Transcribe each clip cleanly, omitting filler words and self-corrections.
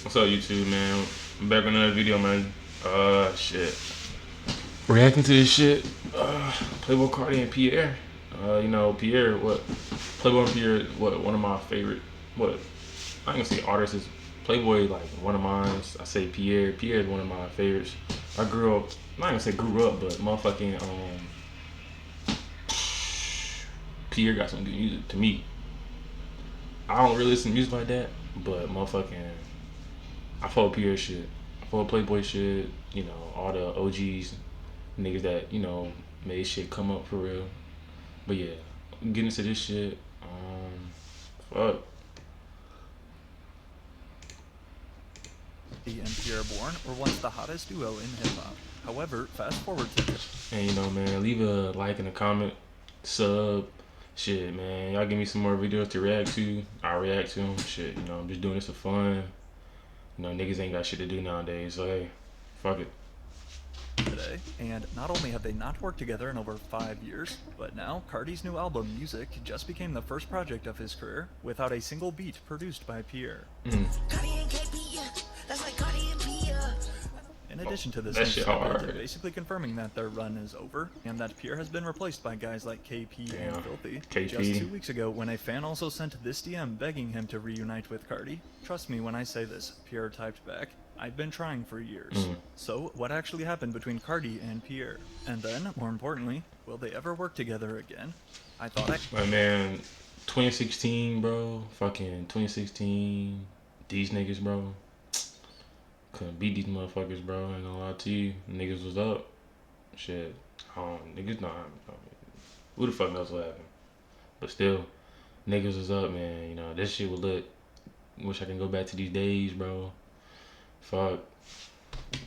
What's up, YouTube, man? I'm back with another video, man. Shit. Reacting to this shit. Playboy Cardi and Pierre. Pierre, what? Playboy and Pierre, what? One of my favorite, what? I ain't gonna say artists is Playboy, like one of mine. I say Pierre. Pierre is one of my favorites. I grew up, I'm not gonna say grew up, but motherfucking, Pierre got some good music to me. I don't really listen to music like that, but motherfucking, I follow Pierre shit. I follow Playboy shit. You know, all the OGs, niggas that made shit come up for real. But yeah, getting into this shit. Fuck. And Pierre Bourne were once the hottest duo in hip hop. However, fast forward to And man, leave a like and a comment, sub. Shit, man, y'all give me some more videos to react to. I react to them. Shit, I'm just doing this for fun. Niggas ain't got shit to do nowadays, so hey, fuck it. today, and not only have they not worked together in over 5 years, but now Cardi's new album, Music, just became the first project of his career without a single beat produced by Pierre. In addition to this That shit hard. basically confirming that their run is over, and that Pierre has been replaced by guys like KP and Filthy. KP. Just 2 weeks ago, when a fan also sent this DM begging him to reunite with Cardi, trust me when I say this, Pierre typed back, "I've been trying for years." So, what actually happened between Cardi and Pierre? And then, more importantly, will they ever work together again? I thought My man, 2016, bro. Fucking 2016. These niggas, bro. Couldn't beat these motherfuckers, bro. I ain't gonna lie to you. Niggas was up. Shit. Niggas not. Who the fuck knows what happened? But still, niggas was up, man. This shit was lit. Wish I can go back to these days, bro. Fuck.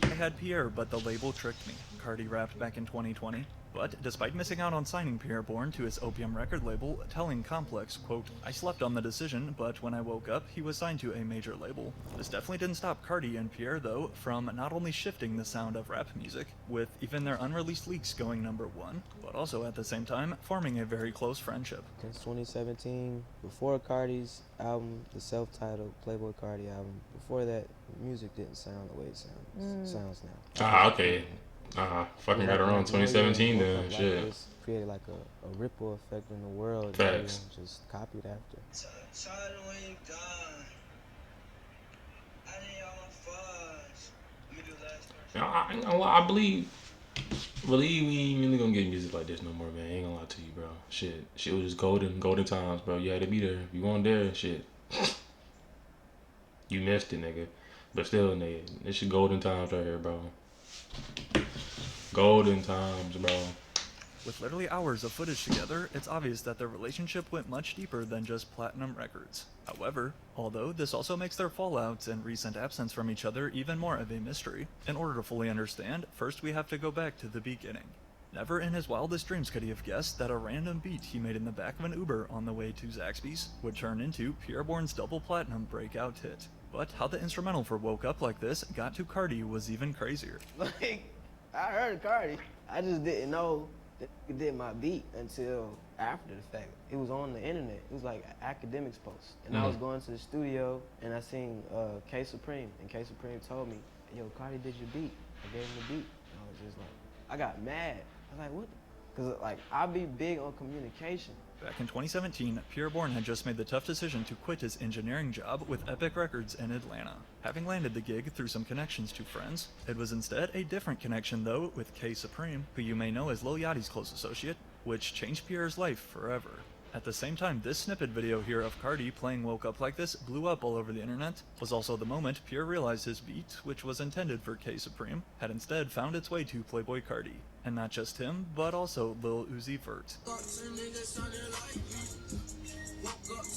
I had Pierre, but the label tricked me, Cardi rapped back in 2020. But despite missing out on signing Pierre Bourne to his Opium record label, telling Complex, quote, "I slept on the decision, but when I woke up, he was signed to a major label." This definitely didn't stop Cardi and Pierre, though, from not only shifting the sound of rap music, with even their unreleased leaks going #1, but also at the same time, forming a very close friendship. Since 2017, before Cardi's album, the self-titled Playboi Carti album, before that, music didn't sound the way it sounds now. Okay. Fucking got around 2017 then. Shit. This created like a ripple effect in the world. Facts. That just copied after. I ain't gonna lie, believe we ain't really gonna get music like this no more, man. I ain't gonna lie to you, bro. Shit was just golden times, bro. You had to be there. If you weren't there, shit, you missed it, nigga. But still, nigga, this shit golden times right here, bro. Golden times, bro. With literally hours of footage together, it's obvious that their relationship went much deeper than just platinum records. However, although this also makes their fallouts and recent absence from each other even more of a mystery, in order to fully understand, first we have to go back to the beginning. Never in his wildest dreams could he have guessed that a random beat he made in the back of an Uber on the way to Zaxby's would turn into Pierre Bourne's double platinum breakout hit. But how the instrumental for Woke Up Like This got to Cardi was even crazier. Like, I heard Cardi. I just didn't know that he did my beat until after the fact. It was on the internet. It was like an academics post. And I was going to the studio and I seen K Supreme. And K Supreme told me, "Yo, Cardi did your beat." I gave him the beat. And I was just like, I got mad. I was like, what? Because like, I be big on communication. Back in 2017, Pierre Bourne had just made the tough decision to quit his engineering job with Epic Records in Atlanta. Having landed the gig through some connections to friends, it was instead a different connection though with K Supreme, who you may know as Lil Yachty's close associate, which changed Pierre's life forever. At the same time, this snippet video here of Cardi playing Woke Up Like This blew up all over the internet, was also the moment Pierre realized his beat, which was intended for K Supreme, had instead found its way to Playboy Carti. And not just him, but also Lil Uzi Vert.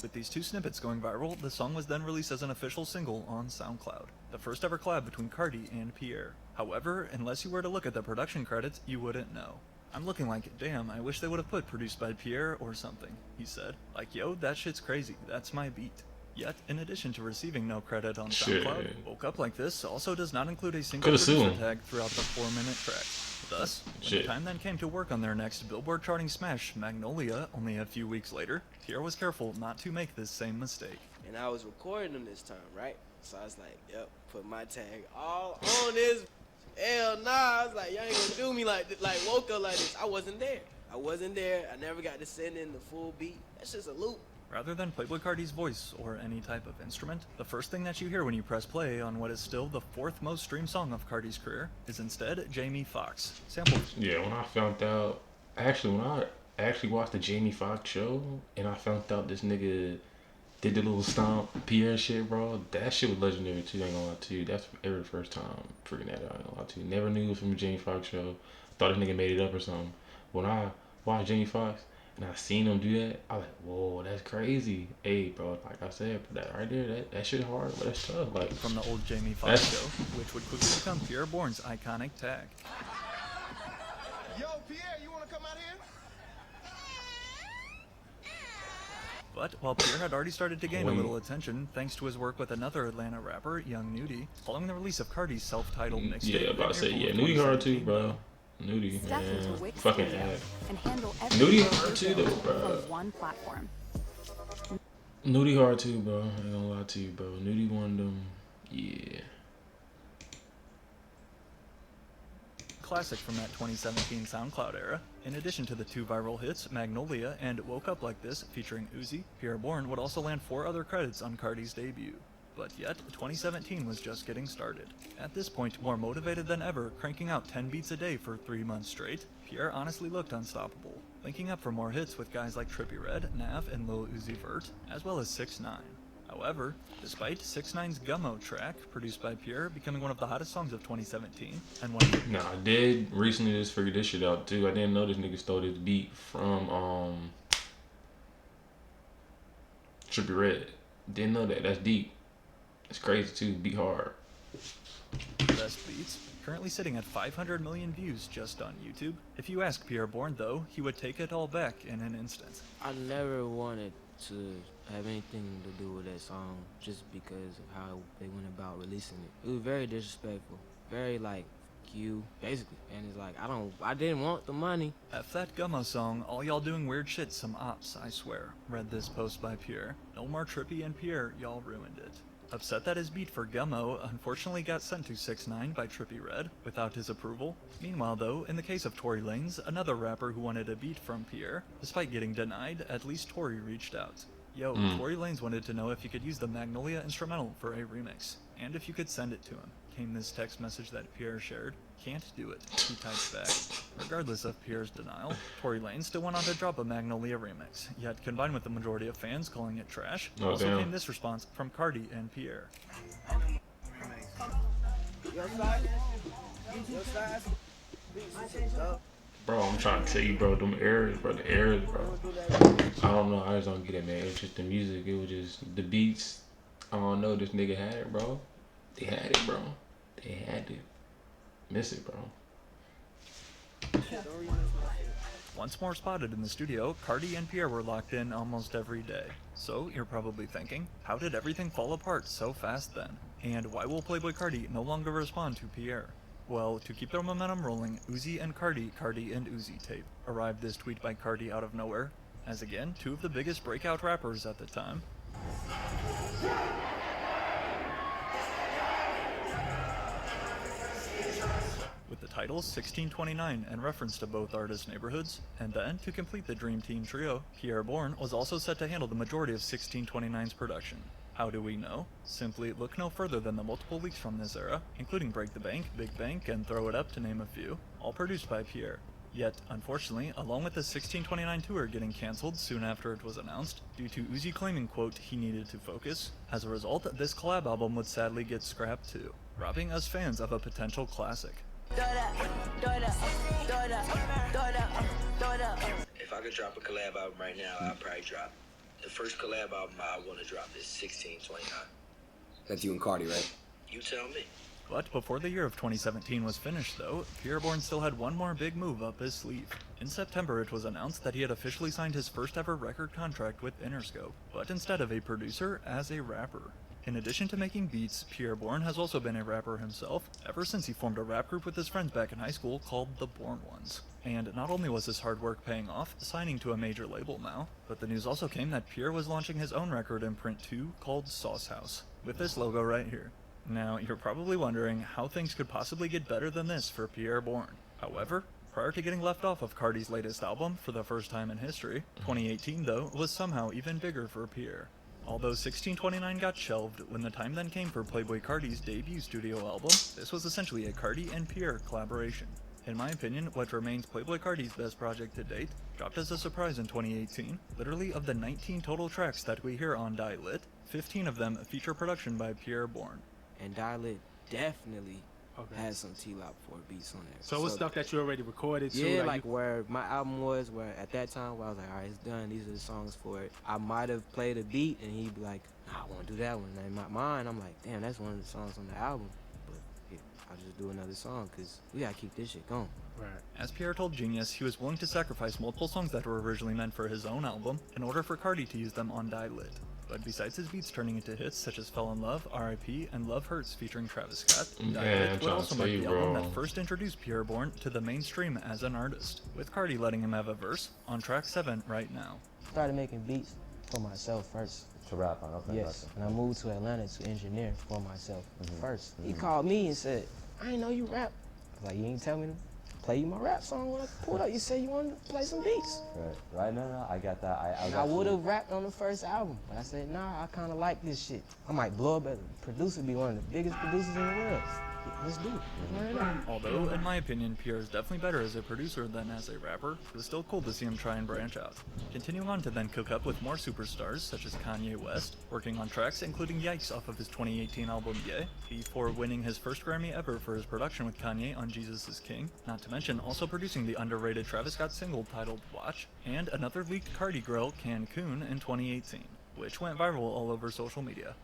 With these two snippets going viral, the song was then released as an official single on SoundCloud, the first ever collab between Cardi and Pierre. However, unless you were to look at the production credits, you wouldn't know. "I'm looking like, damn, I wish they would have put produced by Pierre or something," he said. Like, yo, that shit's crazy, that's my beat. Yet, in addition to receiving no credit on SoundCloud, Woke Up Like This also does not include a single producer tag throughout the 4-minute track. Thus, when the time then came to work on their next Billboard charting smash, Magnolia, only a few weeks later, Pierre was careful not to make this same mistake. And I was recording them this time, right? So I was like, yep, put my tag all on this. Hell nah, I was like, y'all ain't gonna do me like this, like woke up like this. I wasn't there. I never got to send in the full beat. That's just a loop. Rather than Playboi Carti's voice or any type of instrument, the first thing that you hear when you press play on what is still the 4th most streamed song of Carti's career is instead Jamie Foxx. Sample. Yeah, when I found out, when I actually watched the Jamie Foxx show, and I found out this nigga did the little stomp Pierre shit, bro, that shit was legendary too, I ain't gonna lie to you. That's ever the first time figuring that out, I ain't gonna lie to you. Never knew it was from the Jamie Foxx show. Thought this nigga made it up or something. When I watched Jamie Foxx, and I seen him do that, I was like, whoa, that's crazy. Hey, bro, like I said, that right there, that shit hard, but that's tough. Like From the old Jamie Foxx show, which would quickly become Pierre Bourne's iconic tag. Yo, Pierre, you wanna come out here? But while Pierre had already started to gain a little attention thanks to his work with another Atlanta rapper, Young Nudie, following the release of Carti's self-titled mixtape. Yeah, about to say, yeah, Nudie hard too, bro. Nudie, Step into man. Wix Fucking Studio ad. and handle Nudie everything hard too, though, bro. from one platform. Nudie hard too, bro. I ain't gonna lie to you, bro. Nudie one of them, yeah. Classic from that 2017 SoundCloud era. In addition to the 2 viral hits, Magnolia and Woke Up Like This featuring Uzi, Pierre Bourne would also land 4 other credits on Carti's debut. But yet, 2017 was just getting started. At this point, more motivated than ever, cranking out 10 beats a day for 3 months straight, Pierre honestly looked unstoppable, linking up for more hits with guys like Trippie Redd, Nav, and Lil Uzi Vert, as well as 6ix9ine. However, despite 6ix9ine's Gummo track, produced by Pierre, becoming one of the hottest songs of 2017, and one of the... Nah, I did recently just figure this shit out too. I didn't know this nigga stole this beat from Trippie Redd. Didn't know that. That's deep. It's crazy too. Beat hard. best beats, currently sitting at 500 million views just on YouTube. If you ask Pierre Bourne though, he would take it all back in an instant. I never wanted to have anything to do with that song just because of how they went about releasing it. It was very disrespectful, very like you basically, and it's like I didn't want the money. F that Gummo song, all y'all doing weird shit, some ops, I swear. Read this post by Pierre. No more Trippie and Pierre, y'all ruined it. Upset that his beat for Gummo unfortunately got sent to 6ix9ine by Trippie Redd without his approval. Meanwhile though, in the case of Tory Lanez, another rapper who wanted a beat from Pierre, despite getting denied, at least Tory reached out. Yo, Tory Lanez wanted to know if you could use the Magnolia instrumental for a remix, and if you could send it to him. Came this text message that Pierre shared. Can't do it, he types back. Regardless of Pierre's denial, Tory Lanez still went on to drop a Magnolia remix, yet combined with the majority of fans calling it trash, also came this response from Carti and Pierre. Your size? Your size? Bro, I'm trying to tell you, bro, them errors, bro, the errors, bro. I don't know, I just don't get it, man. It's just the music, it was just the beats. I don't know, this nigga had it, bro. They had it, bro. They had it. Miss it, bro. Once more spotted in the studio, Carti and Pierre were locked in almost every day. So, you're probably thinking, how did everything fall apart so fast then? And why will Playboi Carti no longer respond to Pierre? Well, to keep their momentum rolling, Uzi and Carti and Uzi tape. Arrived this tweet by Carti out of nowhere, as again, two of the biggest breakout rappers at the time. With the titles 1629 and reference to both artists' neighborhoods, and then, to complete the Dream Team trio, Pierre Bourne was also set to handle the majority of 1629's production. How do we know? Simply look no further than the multiple leaks from this era, including Break the Bank, Big Bank, and Throw It Up to name a few, all produced by Pierre. Yet, unfortunately, along with the 1629 tour getting cancelled soon after it was announced, due to Uzi claiming, quote, he needed to focus, as a result, this collab album would sadly get scrapped too, robbing us fans of a potential classic. If I could drop a collab album right now, I'd probably drop. The first collab album I want to drop is 1629. That's you and Carti, right? You tell me. But before the year of 2017 was finished though, Pierre Bourne still had one more big move up his sleeve. In September it was announced that he had officially signed his first ever record contract with Interscope, but instead of a producer, as a rapper. In addition to making beats, Pierre Bourne has also been a rapper himself, ever since he formed a rap group with his friends back in high school called the Bourne Ones. And not only was his hard work paying off, signing to a major label now, but the news also came that Pierre was launching his own record imprint too, called Sauce House, with this logo right here. Now, you're probably wondering how things could possibly get better than this for Pierre Bourne. However, prior to getting left off of Cardi's latest album for the first time in history, 2018 though was somehow even bigger for Pierre. Although 1629 got shelved, when the time then came for Playboi Carti's debut studio album, this was essentially a Cardi and Pierre collaboration. In my opinion, what remains Playboi Carti's best project to date, dropped as a surprise in 2018. Literally, of the 19 total tracks that we hear on Die Lit, 15 of them feature production by Pierre Bourne. And Die Lit definitely has some T-Lop 4 beats on there. So it's stuff that you already recorded too? Yeah, like where my album was, where at that time where I was like, all right, it's done, these are the songs for it. I might have played a beat and he'd be like, nah, I want to do that one. And in my mind, I'm like, damn, that's one of the songs on the album. But yeah, I'll just do another song because we got to keep this shit going. Right. As Pierre told Genius, he was willing to sacrifice multiple songs that were originally meant for his own album in order for Cardi to use them on Die Lit. But besides his beats turning into hits such as Fell in Love, R.I.P., and Love Hurts featuring Travis Scott, Die Lit would also mark the album that first introduced Pierre Bourne to the mainstream as an artist, with Cardi letting him have a verse on track 7 right now. Started making beats for myself first. To rap on, okay. Yes, and I moved to Atlanta to engineer for myself first. He called me and said, I didn't know you rap. I was like, you ain't tell me to play you my rap song when I pulled up. You said you wanted to play some beats. Right, no, I got that. I would have rapped on the first album, but I said, nah, I kind of like this shit. I might blow up as a producer, be one of the biggest producers in the world. Let's do it. Although, in my opinion, Pierre is definitely better as a producer than as a rapper, it was still cool to see him try and branch out. Continuing on to then cook up with more superstars such as Kanye West, working on tracks including Yikes off of his 2018 album Ye, before winning his first Grammy ever for his production with Kanye on Jesus is King, not to mention also producing the underrated Travis Scott single titled Watch, and another leaked Cardi girl, Cancun, in 2018, which went viral all over social media.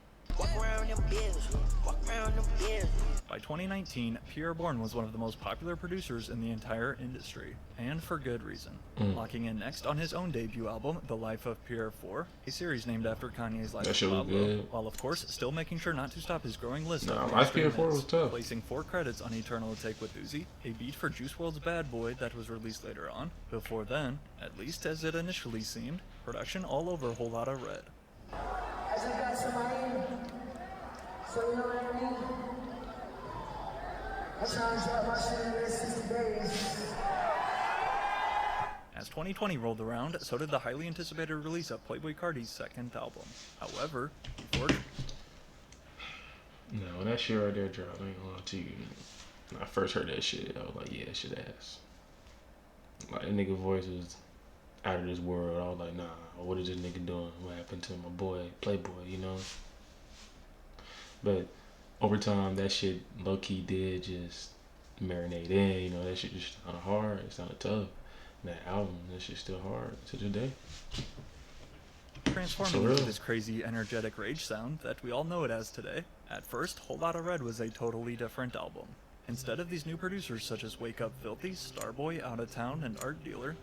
By 2019, Pierre Bourne was one of the most popular producers in the entire industry, and for good reason. Locking in next on his own debut album, The Life of Pierre 4, a series named after Kanye's life of Pablo, while of course still making sure not to stop his growing list of Pierre 4 was tough. placing 4 credits on Eternal Take with Uzi, a beat for Juice WRLD's Bad Boy that was released later on. Before then, at least as it initially seemed, production all over Whole Lotta Red. I just got somebody, so you know what I mean? I'm trying to drop my shit in the next 60 days. As 2020 rolled around, so did the highly anticipated release of Playboi Carti's second album. However, before... No, when that shit right there dropped, I ain't gonna lie to you. When I first heard that shit, I was like, yeah, that shit ass. Like, that nigga voice was out of this world. I was like, nah, what is this nigga doing? What happened to my boy, Playboi, you know? But over time, that shit low-key did just marinate in, you know? That shit just sounded hard, it sounded tough. And that album, that shit's still hard to this day. Transforming into this crazy, energetic rage sound that we all know it as today, at first, Whole Lotta Red was a totally different album. Instead of these new producers such as Wake Up Filthy, Starboy, Out of Town, and Art Dealer,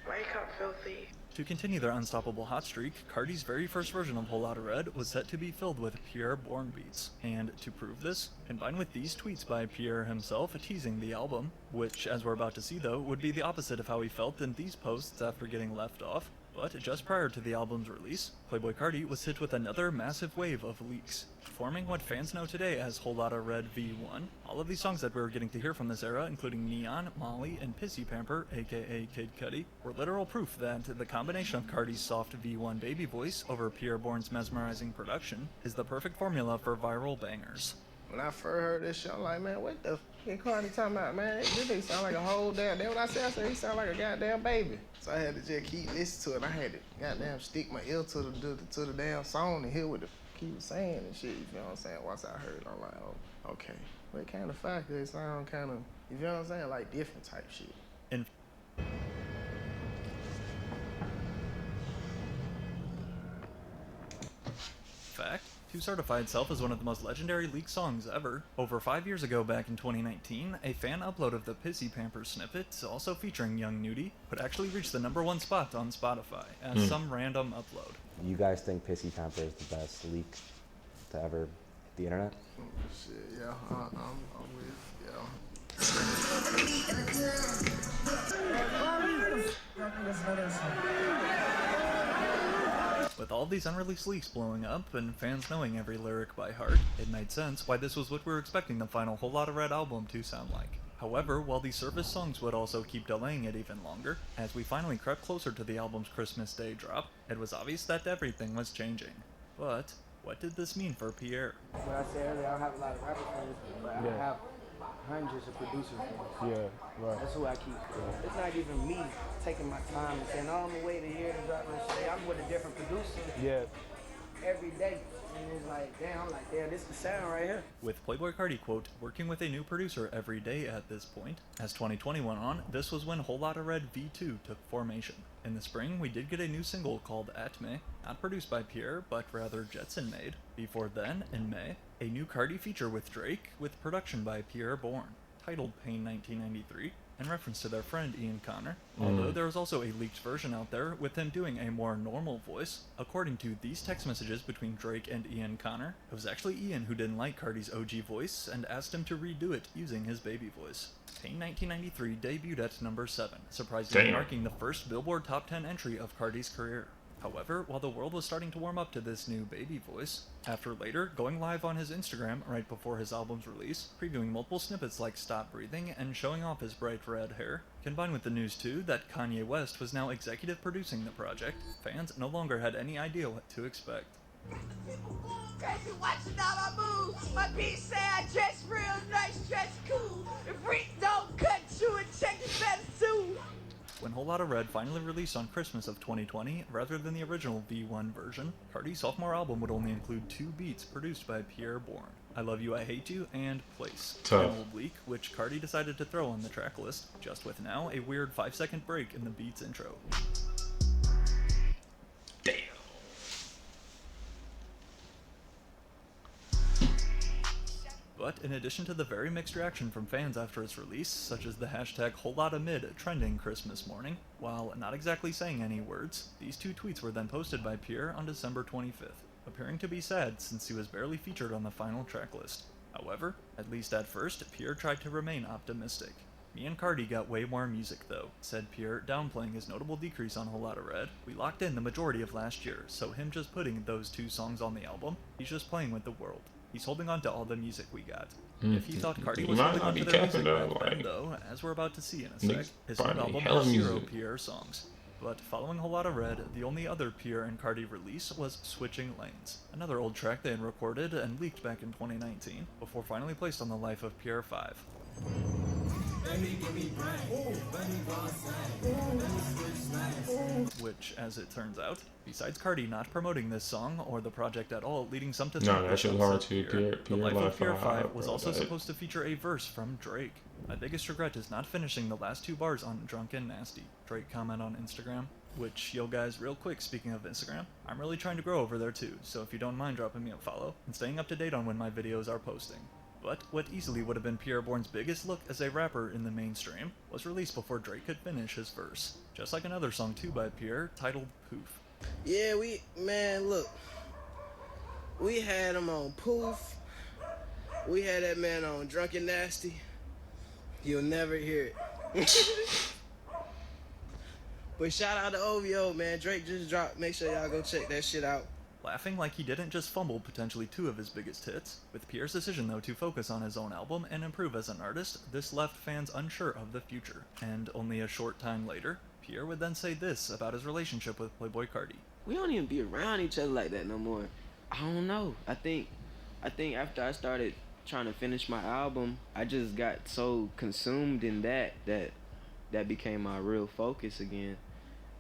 Wake up, filthy. to continue their unstoppable hot streak, Cardi's very first version of Whole Lotta Red was set to be filled with Pierre Bourne beats. And to prove this, combined with these tweets by Pierre himself teasing the album, which, as we're about to see though, would be the opposite of how he felt in these posts after getting left off. But just prior to the album's release, Playboi Carti was hit with another massive wave of leaks, forming what fans know today as Whole Lotta Red V1. All of these songs that we were getting to hear from this era, including Neon, Molly, and Pissy Pamper, aka Kid Cudi, were literal proof that the combination of Carti's soft V1 baby voice over Pierre Bourne's mesmerizing production is the perfect formula for viral bangers. When I first heard this shit, I'm like, man, what the fuck Cardi talking about, man? This nigga sound like a whole damn, that's what I said. I said he sound like a goddamn baby. So I had to just keep listening to it. I had to goddamn stick my ear to the damn song and hear what the fuck he was saying and shit, you know what I'm saying? Once I heard it, I'm like, oh, okay. But it kind of fact that it sound kind of, you know what I'm saying? Like different type shit. In fact, to certify itself as one of the most legendary leaked songs ever, over 5 years ago back in 2019, a fan upload of the Pissy Pamper snippet, also featuring Young Nudie, would actually reach the #1 spot on Spotify as some random upload. You guys think Pissy Pamper is the best leak to ever hit the internet? Shit, yeah, I'm with, yeah. With all these unreleased leaks blowing up and fans knowing every lyric by heart, it made sense why this was what we were expecting the final Whole Lotta Red album to sound like. However, while these service songs would also keep delaying it even longer, as we finally crept closer to the album's Christmas Day drop, it was obvious that everything was changing. But what did this mean for Pierre? What I said earlier, I don't have a lot of rapper friends, but I have hundreds of producer friends. Yeah, right. That's who I keep. It's not even me taking my time and saying, oh, I'm gonna wait a year to drop this shit. I'm with a different producer Yeah. every day. And it's like, damn, I'm like, damn, this is the sound right here. With Playboi Carti, quote, working with a new producer every day at this point. As 2020 went on, this was when Whole Lotta Red V2 took formation. In the spring, we did get a new single called At Me, not produced by Pierre, but rather Jetson made. Before then, in May, a new Carti feature with Drake, with production by Pierre Bourne, titled Pain 1993, in reference to their friend Ian Connor, although there was also a leaked version out there with him doing a more normal voice. According to these text messages between Drake and Ian Connor, it was actually Ian who didn't like Carti's OG voice and asked him to redo it using his baby voice. Pain 1993 debuted at number 7, surprisingly marking the first Billboard Top 10 entry of Carti's career. However, while the world was starting to warm up to this new baby voice, after later going live on his Instagram right before his album's release, previewing multiple snippets like Stop Breathing and showing off his bright red hair, combined with the news too that Kanye West was now executive producing the project, fans no longer had any idea what to expect. Crazy watching all my moves. My bitch say I dress real nice, dress cool. If Rick don't cut you and check his better suit. When Whole Lotta Red finally released on Christmas of 2020, rather than the original V1 version, Carti's sophomore album would only include 2 beats produced by Pierre Bourne, I Love You, I Hate You, and Place, an old leak which Carti decided to throw on the track list, just with now a weird 5-second break in the beat's intro. Damn. But in addition to the very mixed reaction from fans after its release, such as the hashtag WholeLottaMid trending Christmas morning, while not exactly saying any words, these 2 tweets were then posted by Pierre on December 25th, appearing to be sad since he was barely featured on the final track list. However, at least at first, Pierre tried to remain optimistic. Me and Carti got way more music though, said Pierre, downplaying his notable decrease on Whole Lotta Red. We locked in the majority of last year, so him just putting those 2 songs on the album, he's just playing with the world. He's holding on to all the music we got. If he thought Carti was holding on to their music back then, though, as we're about to see in a sec, his new album has 0 Pierre songs. But following Whole Lotta Red, the only other Pierre and Carti release was Switching Lanes, another old track they had recorded and leaked back in 2019, before finally placed on the Life of Pierre 5. Which, as it turns out, besides Carti not promoting this song or the project at all, leading some to think that shit was hard too. the Life of Pierre 5 was also supposed to feature a verse from Drake. My biggest regret is not finishing the last 2 bars on Drunk and Nasty, Drake comment on Instagram. Which, yo guys, real quick, speaking of Instagram, I'm really trying to grow over there too, so if you don't mind dropping me a follow, and staying up to date on when my videos are posting. But what easily would have been Pierre Bourne's biggest look as a rapper in the mainstream was released before Drake could finish his verse. Just like another song too by Pierre, titled Poof. Yeah, look. We had him on Poof. We had that man on Drunk and Nasty. You'll never hear it. But shout out to OVO, man. Drake just dropped. Make sure y'all go check that shit out. Laughing like he didn't just fumble potentially 2 of his biggest hits. With Pierre's decision though to focus on his own album and improve as an artist, this left fans unsure of the future. And only a short time later, Pierre would then say this about his relationship with Playboi Carti. We don't even be around each other like that no more. I don't know. I think after I started trying to finish my album, I just got so consumed in that became my real focus again.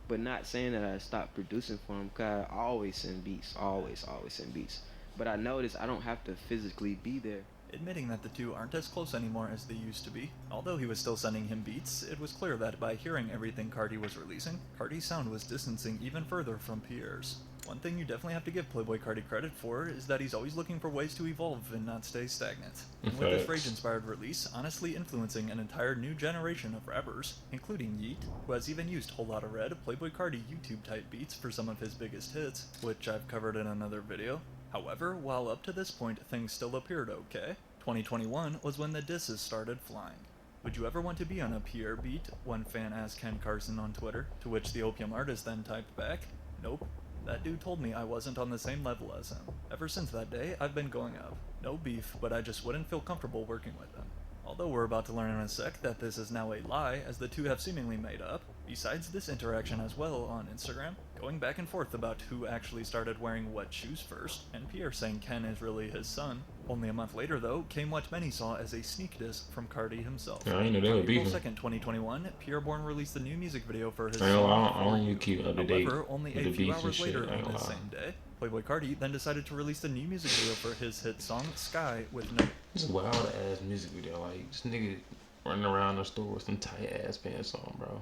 But not saying that I stopped producing for him, because I always send beats, always send beats. But I noticed I don't have to physically be there. Admitting that the 2 aren't as close anymore as they used to be. Although he was still sending him beats, it was clear that by hearing everything Carti was releasing, Carti's sound was distancing even further from Pierre's. One thing you definitely have to give Playboi Carti credit for is that he's always looking for ways to evolve and not stay stagnant. And with this rage-inspired release, honestly influencing an entire new generation of rappers, including Yeet, who has even used Whole Lotta Red, Playboi Carti YouTube-type beats for some of his biggest hits, which I've covered in another video. However, while up to this point things still appeared okay, 2021 was when the disses started flying. Would you ever want to be on a Pierre beat? One fan asked Ken Carson on Twitter, to which the Opium artist then typed back, "Nope. That dude told me I wasn't on the same level as him. Ever since that day, I've been going up. No beef, but I just wouldn't feel comfortable working with him." Although we're about to learn in a sec that this is now a lie, as the two have seemingly made up, besides this interaction as well on Instagram, going back and forth about who actually started wearing what shoes first, and Pierre saying Ken is really his son. Only a month later, though, came what many saw as a sneak diss from Cardi himself. Yeah, I know they were On April beefing. 2nd, 2021, Pierre Bourne released a new music video for his I don't song. really keep up to date. However, only with a the few beefs and hours shit, later I ain't on gonna this lie. same day, Playboi Carti then decided to release a new music video for his hit song, Sky, with no... This is a wild ass music video. Like, this nigga running around the store with some tight ass pants on, bro.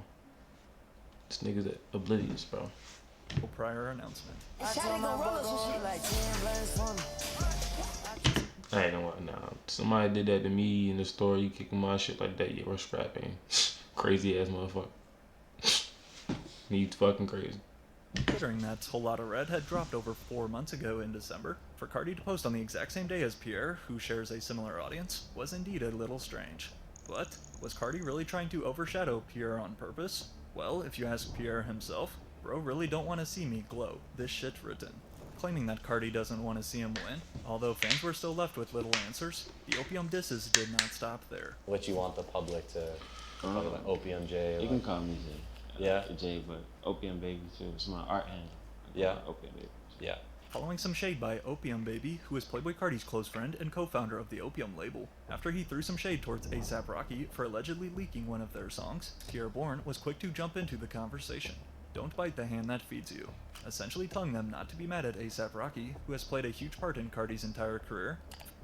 This nigga's oblivious, bro. prior announcement. I ain't gonna lie, nah. Somebody did that to me in the store, you kicking my shit like that, yeah, we're scrapping. Crazy ass motherfucker. He's fucking crazy. Considering that Whole Lotta Red had dropped over 4 months ago in December, for Cardi to post on the exact same day as Pierre, who shares a similar audience, was indeed a little strange. But, was Cardi really trying to overshadow Pierre on purpose? Well, if you ask Pierre himself, "Bro really don't want to see me glow, this shit written." Claiming that Cardi doesn't want to see him win, although fans were still left with little answers, the Opium disses did not stop there. What you want the public to call it, like Opium J? You can call me J. Yeah? J, but Opium Baby too. It's my art handle. Yeah. Opium Baby. Yeah. Following some shade by Opium Baby, who is Playboi Carti's close friend and co-founder of the Opium label. After he threw some shade towards A$AP Rocky for allegedly leaking one of their songs, Pierre Bourne was quick to jump into the conversation. Don't bite the hand that feeds you. Essentially telling them not to be mad at A$AP Rocky, who has played a huge part in Carti's entire career.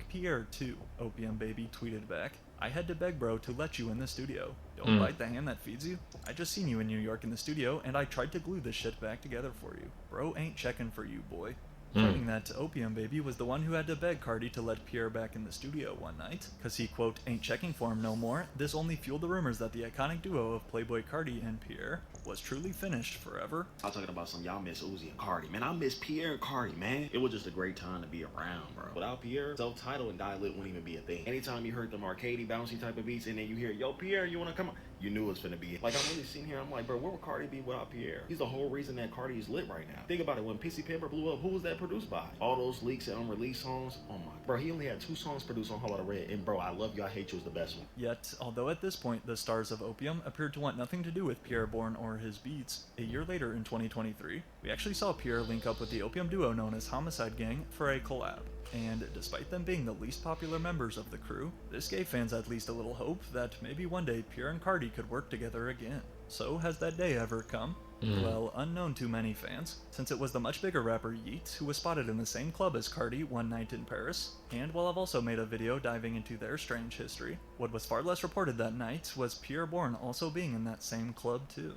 Pierre too, Opium Baby tweeted back. "I had to beg bro to let you in the studio. Don't bite the hand that feeds you. I just seen you in New York in the studio and I tried to glue this shit back together for you. Bro ain't checking for you, boy." Claiming that Opium Baby was the one who had to beg Carti to let Pierre back in the studio one night, cause he quote, "ain't checking for him no more." This only fueled the rumors that the iconic duo of Playboi Carti and Pierre was truly finished forever. I was talking about some y'all miss Uzi and Cardi. Man, I miss Pierre and Cardi, man. It was just a great time to be around, bro. Without Pierre, self-titled and Die Lit wouldn't even be a thing. Anytime you heard them arcadey, bouncy type of beats and then you hear, "Yo, Pierre, you wanna come on?" You knew it was finna be. Like, I'm really sitting here, I'm like, bro, where would Cardi be without Pierre? He's the whole reason that Cardi is lit right now. Think about it, when PC Pepper blew up, who was that produced by? All those leaks and unreleased songs, oh my. Bro, he only had 2 songs produced on Whole Lotta Red, and bro, I Love You, I Hate You was the best one. Yet, although at this point the stars of Opium appeared to want nothing to do with Pierre Bourne or his beats, a year later in 2023, we actually saw Pierre link up with the Opium duo known as Homicide Gang for a collab. And despite them being the least popular members of the crew, this gave fans at least a little hope that maybe one day Pierre and Carti could work together again. So has that day ever come? Well, unknown to many fans, since it was the much bigger rapper Yeet who was spotted in the same club as Carti one night in Paris, and while I've also made a video diving into their strange history, what was far less reported that night was Pierre Bourne also being in that same club too.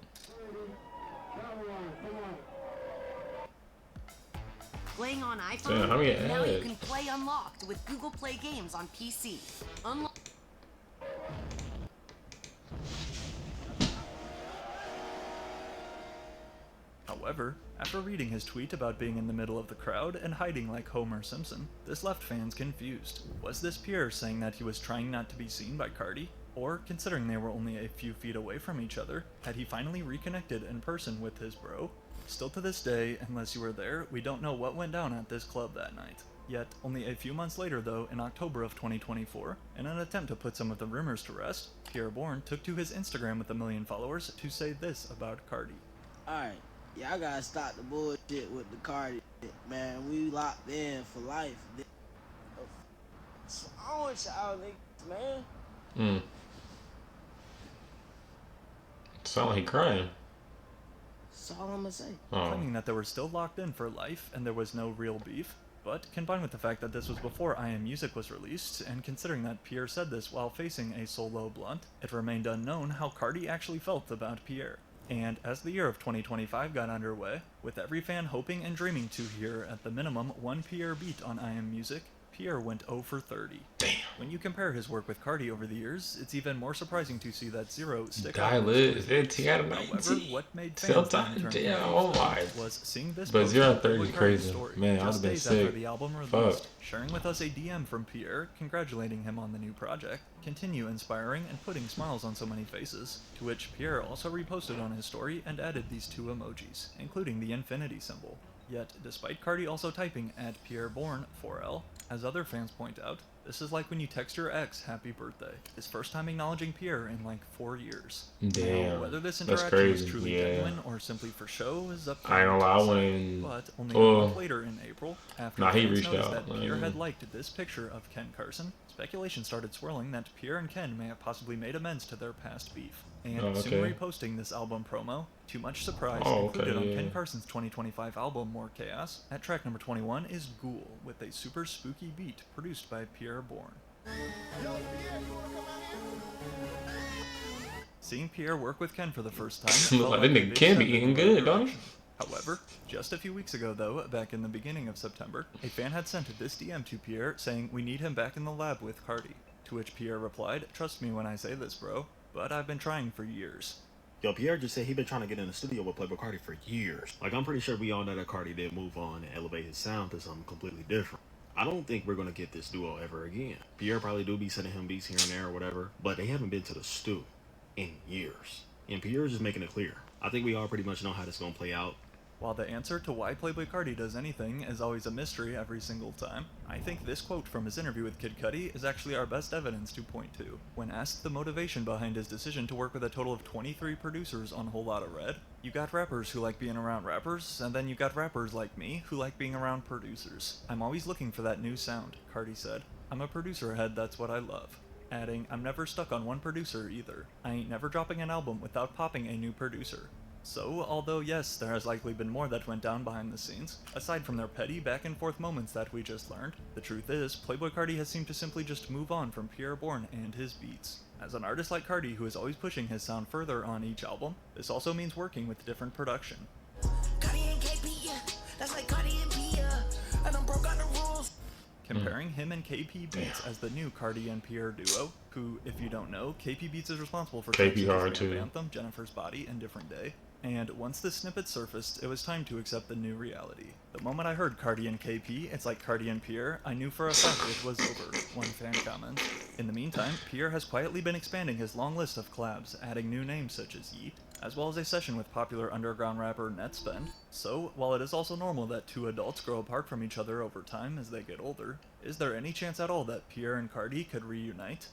Playing on iPhone? Damn, how many Now you ads? can play unlocked with Google Play Games on PC. However, after reading his tweet about being in the middle of the crowd and hiding like Homer Simpson, this left fans confused. Was this Pierre saying that he was trying not to be seen by Carti? Or, considering they were only a few feet away from each other, had he finally reconnected in person with his bro? Still to this day, unless you were there, we don't know what went down at this club that night. Yet, only a few months later though, in October of 2024, in an attempt to put some of the rumors to rest, Pierre Bourne took to his Instagram with 1 million followers to say this about Carti. Alright, y'all gotta stop the bullshit with the Cardi shit, man. We locked in for life. What's wrong with y'all niggas, man? Sound like he crying. That's all I'm gonna say. Claiming that they were still locked in for life and there was no real beef, but combined with the fact that this was before I Am Music was released, and considering that Pierre said this while facing a solo blunt, it remained unknown how Carti actually felt about Pierre. And as the year of 2025 got underway, with every fan hoping and dreaming to hear at the minimum one Pierre beat on I Am Music, Pierre went 0 for 30. Damn. When you compare his work with Cardi over the years, it's even more surprising to see that Zero stick Die out. lit. However, What made fans Self-time. then turn Yeah, page oh my. was seeing this But post 0 on 30 Playboi is Carti's crazy. story, Man, I just would've been days after sick. the album Fuck. released, sharing with us a DM from Pierre congratulating him on the new project. Continue inspiring and putting smiles on so many faces. To which Pierre also reposted on his story and added these 2 emojis, including the infinity symbol. Yet, despite Cardi also typing at Pierre Bourne 4L, as other fans point out, this is like when you text your ex happy birthday. His first time acknowledging Pierre in like 4 years. Damn. Now, whether this That's interaction was crazy. truly Yeah. genuine or simply for show is up to I ain't gonna lie, I debates. wouldn't. But only a Well, month later in April, after nah, he fans reached noticed out. that Pierre had liked this picture of Ken Carson, speculation started swirling that Pierre and Ken may have possibly made amends to their past beef. And soon reposting this album promo, to much surprise, included on Ken Carson's 2025 album More Chaos, at track number 21 is Ghoul, with a super spooky beat produced by Pierre Bourne. Seeing Pierre work with Ken for the first time Look felt like like that a nigga big Ken step be in the eating right good, don't he? direction. However, just a few weeks ago though, back in the beginning of September, a fan had sent this DM to Pierre saying, "We need him back in the lab with Cardi." To which Pierre replied, "Trust me when I say this, bro, but I've been trying for years." Yo, Pierre just said he been trying to get in the studio with Playboi Carti for years. Like, I'm pretty sure we all know that Carti did move on and elevate his sound to something completely different. I don't think we're gonna get this duo ever again. Pierre probably do be sending him beats here and there or whatever, but they haven't been to the stew in years. And Pierre's just making it clear. I think we all pretty much know how this is gonna play out. While the answer to why Playboi Carti does anything is always a mystery every single time, I think this quote from his interview with Kid Cudi is actually our best evidence to point to. When asked the motivation behind his decision to work with a total of 23 producers on Whole Lotta Red, you got rappers who like being around rappers, and then you got rappers like me who like being around producers. I'm always looking for that new sound, Carti said. I'm a producer head, that's what I love. Adding, I'm never stuck on one producer either. I ain't never dropping an album without popping a new producer. So, although yes, there has likely been more that went down behind the scenes, aside from their petty back and forth moments that we just learned, the truth is, Playboi Carti has seemed to simply just move on from Pierre Bourne and his beats. As an artist like Carti who is always pushing his sound further on each album, this also means working with different production. Cardi and KP, yeah. That's like Cardi and Pierre. I done broke out the rules. Comparing him and KP Beats as the new Carti and Pierre duo, who, if you don't know, KP Beats is responsible for KP tracks hard such as too. Anthem, Jennifer's Body, and Different Day. And once the snippet surfaced, it was time to accept the new reality. The moment I heard Carti and KP, it's like Carti and Pierre, I knew for a fact it was over, one fan comments. In the meantime, Pierre has quietly been expanding his long list of collabs, adding new names such as Yeet, as well as a session with popular underground rapper Netspend. So, while it is also normal that 2 adults grow apart from each other over time as they get older, is there any chance at all that Pierre and Carti could reunite?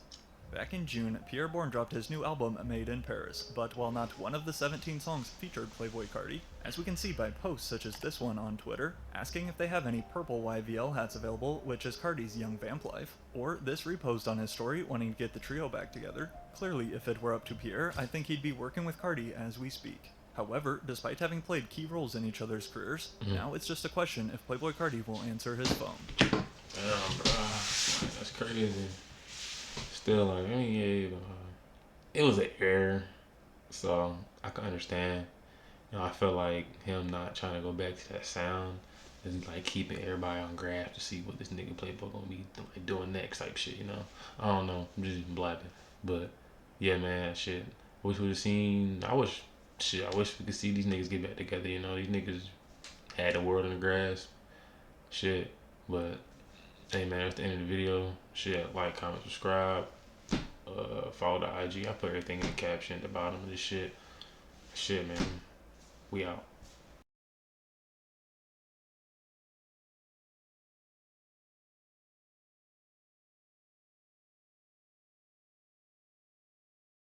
Back in June, Pierre Bourne dropped his new album Made in Paris, but while not one of the 17 songs featured Playboi Carti, as we can see by posts such as this one on Twitter, asking if they have any purple YVL hats available, which is Carti's young vamp life, or this repost on his story wanting to get the trio back together. Clearly, if it were up to Pierre, I think he'd be working with Carti as we speak. However, despite having played key roles in each other's careers, now it's just a question if Playboi Carti will answer his phone. Damn, bro. That's crazy. Still, like, I mean, yeah, it was an error, so I can understand. You know, I feel like him not trying to go back to that sound is like keeping everybody on graph to see what this nigga Playboi gonna be like doing next type shit. You know, I don't know. I'm just blabbing, but yeah, man, shit. Wish we'd have seen. I wish we could see these niggas get back together. You know, these niggas had the world in the grasp. Shit, but hey, man, at the end of the video, shit, like, comment, subscribe. Follow the IG. I put everything in the caption at the bottom of this shit. Shit, man. We out.